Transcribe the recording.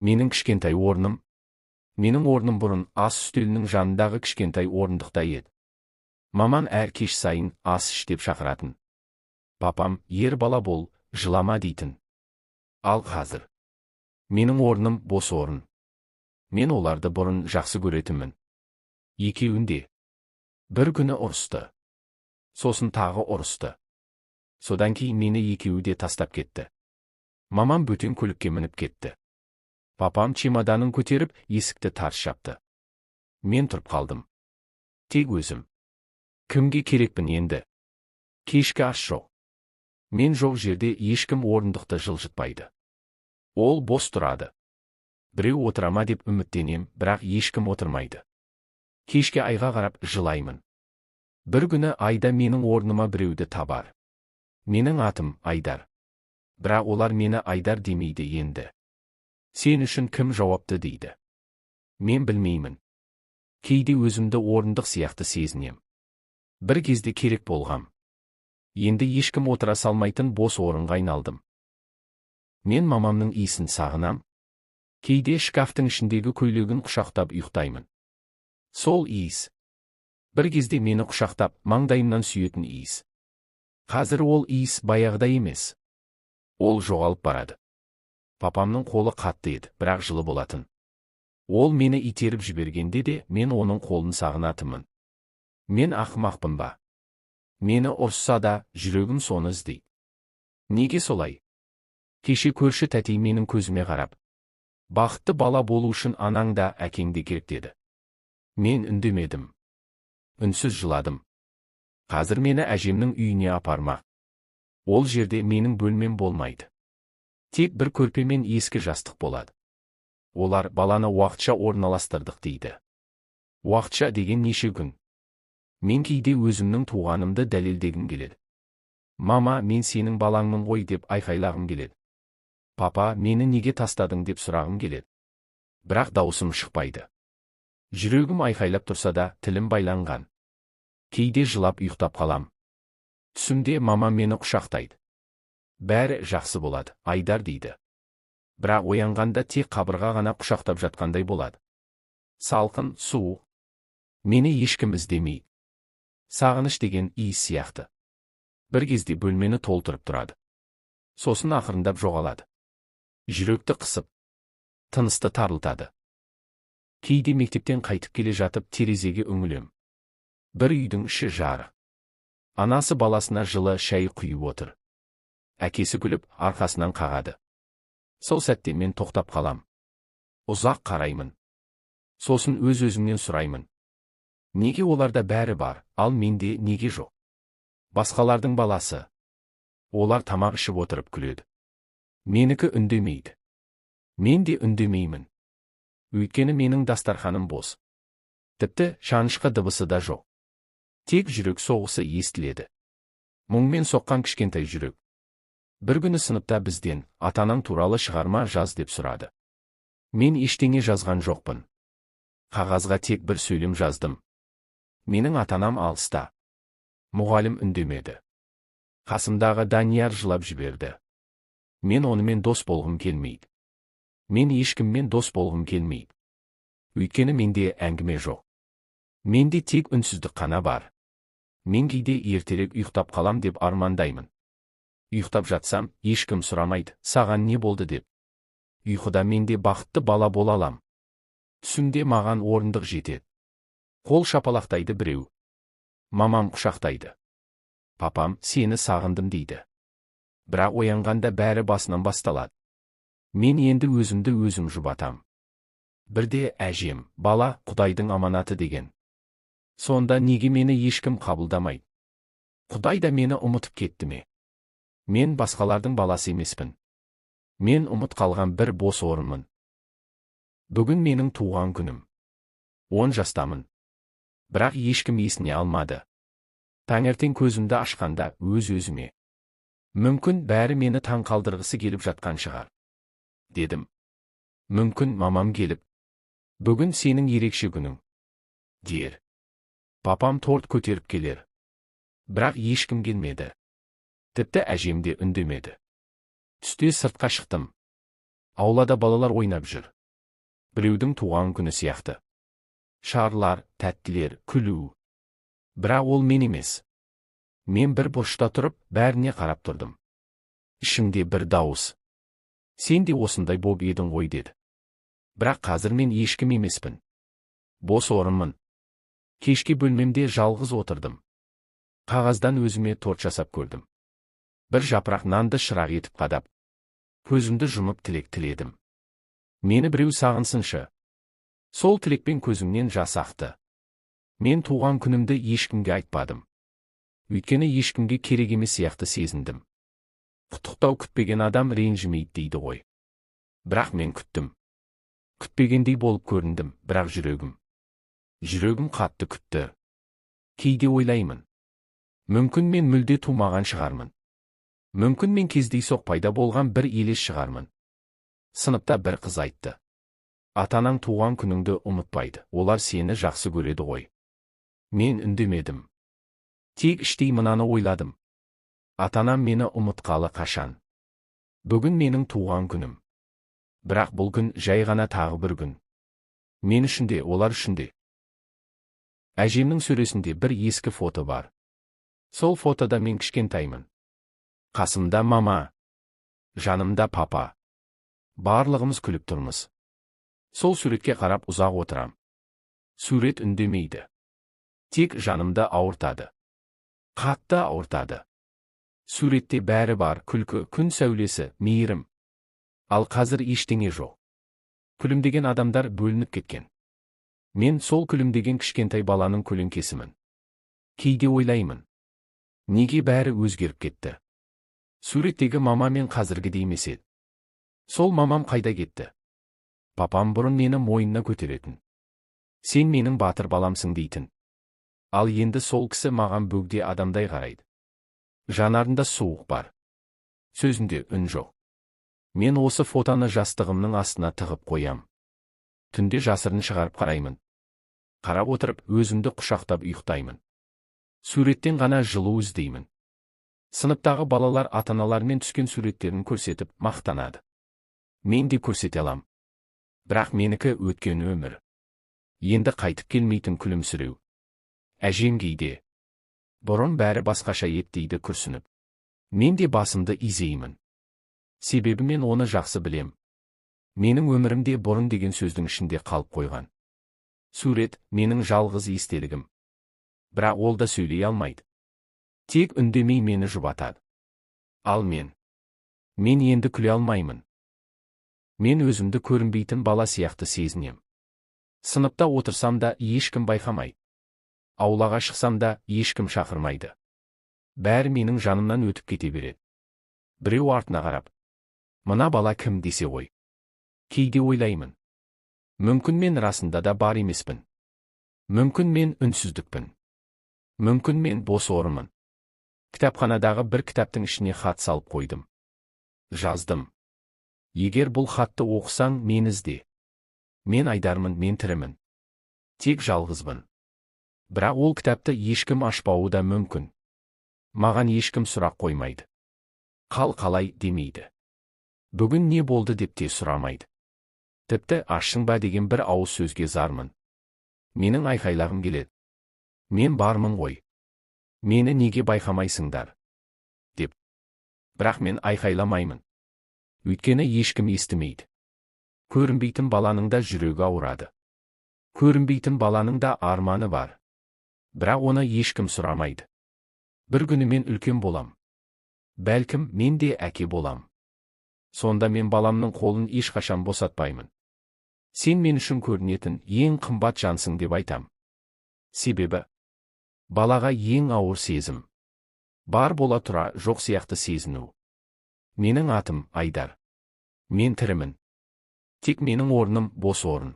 Менің кішкентай орным. Менің орным бұрын ас үстелінің жанындағы кішкентай орындықта еді. Мамам әр кеш сайын ас іш деп шақыратын. Папам, ер бала бол, жылама дейтін. Ал қазір менің орным бос орын. Мен оларды бұрын жақсы көретінмін. Екеуінде бір күні ұрысты. Сосын тағы ұрысты. Содан кейін мені екеуі де тастап кетті. Мамам бөтен көлікке мініп кетті. Папам чемоданын көтеріп, есікті тарс жапты. Мен тұрып қалдым. Тек өзім. Кімге керекпін енді? Кешкі ас жоқ. Мен жоқ жерде ешкім орындықты жылжытпайды. Ол бос тұрады. Біреу отыра ма деп үміттенем, бірақ ешкім отырмайды. Кешке айға қарап жылаймын. Бір күні айда менің орныма біреуді табар. Менің атым Айдар. Бірақ олар мені Айдар демейді енді. Сен үшін кім жауапты дейді. Мен білмеймін. Кейде өзімді орындық сияқты сезінем. Бір кезде керек болғам. Енді ешкім отыра салмайтын бос орынға айналдым. Мен мамамның иісін сағынам. Кейде шкафтың ішіндегі көйлегін құшақтап ұйықтаймын. Сол иіс. Бір кезде мені құшақтап, маңдайымнан сүйетін иіс. Қазір ол иіс баяғыда емес. Ол жоғалып барады. Папамның қолы қатты еді, бірақ жылы болатын. Ол мені итеріп жібергенде де мен оның қолын сағынатынмын. Мен ақымақпын ба? Мені ұрсса да, жүрегім соны іздейді. Неге солай? Кеше көрші тәтей менің көзіме қарап. Бақытты бала болу үшін анаң да, әкең де керек деді. Мен үндемедім. Үнсіз жыладым. Қазір мені әжемнің үйіне апарма. Ол жерде менің бөлмем болмайды. Тек бір көрпе мен ескі жастық болады. Олар баланы уақытша орналастырдық дейді. Уақытша деген неше күн? Мен кейде өзімнің туғанымды дәлелдегім келеді. Мама, мен сенің балаңмын ғой деп айқайлағым келеді. Папа, мені неге тастадың деп сұрағым келеді. Бірақ даусым шықпайды. Жүрегім айқайлап тұрса да, тілім байланған. Кейде жылап ұйықтап қалам. Түсімде мама мені құшақтайды. Бәрі жақсы болады, Айдар дейді. Бірақ оянғанда тек қабырға ғана құшақтап жатқандай болады. Салқын, суық. Мені ешкім іздемейді. Сағыныш деген иіс сияқты. Бір кезде бөлмені толтырып тұрады. Сосын ақырындап жоғалады. Жүректі қысып, тынысты тарылтады. Кейде мектептен қайтып келе жатып терезеге үңілем. Бір үйдің іші жарық. Анасы баласына жылы шай құйып отыр. Әкесі күліп, арқасынан қағады. Сол сәтте мен тоқтап қалам. Ұзақ қараймын. Сосын өз-өзімнен сұраймын. Неге оларда бәрі бар, ал менде неге жоқ? Басқалардың баласы. Олар тамақ ішіп отырып күледі. Менікі үндемейді. Мен де үндемеймін. Өйткені менің дастарханым бос. Тіпті шанышқы дыбысы да жоқ. Тек жүрек соғысы естіледі. Мұңмен соққан кішкентай жүрек. Бір күні сыныпта бізден, атаның туралы шығарма жаз деп сұрады. Мен ештеңе жазған жоқпын. Қағазға тек бір сөйлем жаздым. Менің атанам алыста. Мұғалім үндемеді. Қасымдағы Данияр жылап жіберді. Мен онымен дос болғым келмейді. Мен ешкіммен дос болғым келмейді. Өйткені менде әңгіме жоқ. Менде тек үнсіздік қана бар. Мен кейде ертерек ұйықтап қалам деп армандаймын. Ұйықтап жатсам, ешкім сұрамайды, саған не болды деп. Ұйқыда менде бақытты бала бола алам. Түсімде маған орындық жетеді. Қол шапалақтайды біреу. Мамам құшақтайды. Папам, сені сағындым дейді. Бірақ оянғанда бәрі басынан басталады. Мен енді өзімді өзім жұбатам. Бірде әжем, бала Құдайдың аманаты деген. Сонда неге мені ешкім қабылдамайды? Құдай да мені ұмытып кетті ме? Мен басқалардың баласы емеспін. Мен ұмыт қалған бір бос орынмын. Бүгін менің туған күнім. 10 жастамын. Бірақ ешкім есіне алмады. Таңертең көзімді ашқанда өз-өзіме. Мүмкін бәрі мені таң қалдырғысы келіп жатқан шығар. Дедім. Мүмкін мамам келіп. Бүгін сенің ерекше күнің. Дер. Папам торт көтеріп келер. Бірақ ешкім келмеді. Тіпті әжем де үндемеді. Түсте сыртқа шықтым. Аулада балалар ойнап жүр. Біреудің туған күні сияқты. Шарлар, тәттілер, күлу. Бірақ ол мен емес. Мен бір бұрышта тұрып, бәріне қарап тұрдым. Ішімде бір дауыс. Сен де осындай боп едің ғой деді. Бірақ қазір мен ешкім емеспін. Бос орынмын. Кешке бөлмемде жалғыз отырдым. Қағаздан өзіме торт жасап көрдім. Бір жапырақ нанды шырақ етіп қадап. Көзімді жұмып тілек тіледім. Мені біреу сағынсыншы. Сол тілекпен көзімнен жас ақты. Мен туған күнімді ешкімге айтпадым. Өйткені ешкімге керек емес сияқты сезіндім. Құттықтау күтпеген адам ренжімейді дейді ғой. Бірақ мен күттім. Күтпегендей болып көріндім, бірақ жүрегім қатты күтті. Кейде ойлаймын. Мүмкін мен мүлде тумаған шығармын. Мүмкін мен кездейсоқ пайда болған бір елес шығармын. Сыныпта бір қыз айтты. Атанаң туған күніңді ұмытпайды, олар сені жақсы көреді ғой. Мен үндемедім. Тек іштей мынаны ойладым. Атанам мені ұмытқалы қашан. Бүгін менің туған күнім. Бірақ бұл күн жай ғана тағы бір күн. Мен үшін де, олар үшін де. Әжемнің сөресінде бір ескі фото бар. Сол фотода мен кішкентаймын. Қасымда мама. Жанымда папа. Барлығымыз күліп тұрмыз. Сол суретке қарап ұзақ отырам. Сурет үндемейді. Тек жанымда ауыртады. Қатты ауыртады. Суретте бәрі бар, күлкі, күн сәулесі, мейірім. Ал қазір ештеңе жоқ. Күлімдеген адамдар бөлініп кеткен. Мен сол күлімдеген кішкентай баланың көлеңкесімін. Кейде ойлаймын. Неге бәрі өзгеріп кетті? Суреттегі мамамен қазіргідей емес еді. Сол мамам қайда кетті? Папам бұрын мені мойнына көтеретін. Сен менің батыр баламсың дейтін. Ал енді сол кісі маған бөгде адамдай қарайды. Жанарында суық бар. Сөзінде үн жоқ. Мен осы фотоны жастығымның астына тығып қоям. Түнде жасырын шығарып қараймын. Қарап отырып, өзімді құшақтап ұйықтаймын. Суреттен ғана жылу іздеймін. Сыныптағы балалар ата-аналарымен түскен суреттерін көрсетіп мақтанады. Мен де көрсете алам. Бірақ менікі өткен өмір. Енді қайтып келмейтін күлімсіреу. Әжем кейде. Бұрын бәрі басқаша еді дейді күрсініп. Мен де басымды изеймін. Себебі мен оны жақсы білем. Менің өмірімде бұрын деген сөздің ішінде қалып қойған. Сурет менің жалғыз естелігім. Бірақ ол да сөйлей алмайды. Тек үндемей мені жұбатады. Ал мен енді күле алмаймын. Мен өзімді көрінбейтін бала сияқты сезінем. Сыныпта отырсам да ешкім байқамайды. Аулаға шықсам да ешкім шақырмайды. Бәрі менің жанымнан өтіп кете береді. Біреу артына қарап, мына бала кім десе ғой. Кейде ойлаймын. Мүмкін мен расында да бар емеспін. Мүмкін мен үнсіздікпін. Мүмкін мен бос орынмын. Кітапханадағы бір кітаптың ішіне хат салып қойдым. Жаздым. Егер бұл хатты оқысаң, мен ізде. Мен айдармын, мен тірімін. Тек жалғызбын. Бірақ ол кітапты ешкім ашпауы да мүмкін. Маған ешкім сұрақ қоймайды. Қалай демейді. Бүгін не болды деп те сұрамайды. Тіпті ашсың ба деген бір ауыз сөзге зармын. Менің айқайлағым келеді. Мен бармын ғой. Мені неге байқамайсыңдар? Деп. Бірақ мен айқайламаймын. Өйткені ешкім естімейді. Көрінбейтін баланың да жүрегі ауырады. Көрінбейтін баланың да арманы бар. Бірақ оны ешкім сұрамайды. Бір күні мен үлкен болам. Бәлкім мен де әке болам. Сонда мен баламның қолын ешқашан босатпаймын. Сен мен үшін көрінетін ең қымбат жансың деп айтам. Себебі балаға ең ауыр сезім. Бар бола тұра жоқ сияқты сезіну. Менің атым Айдар. Мен тірімін. Тек менің орным бос орын.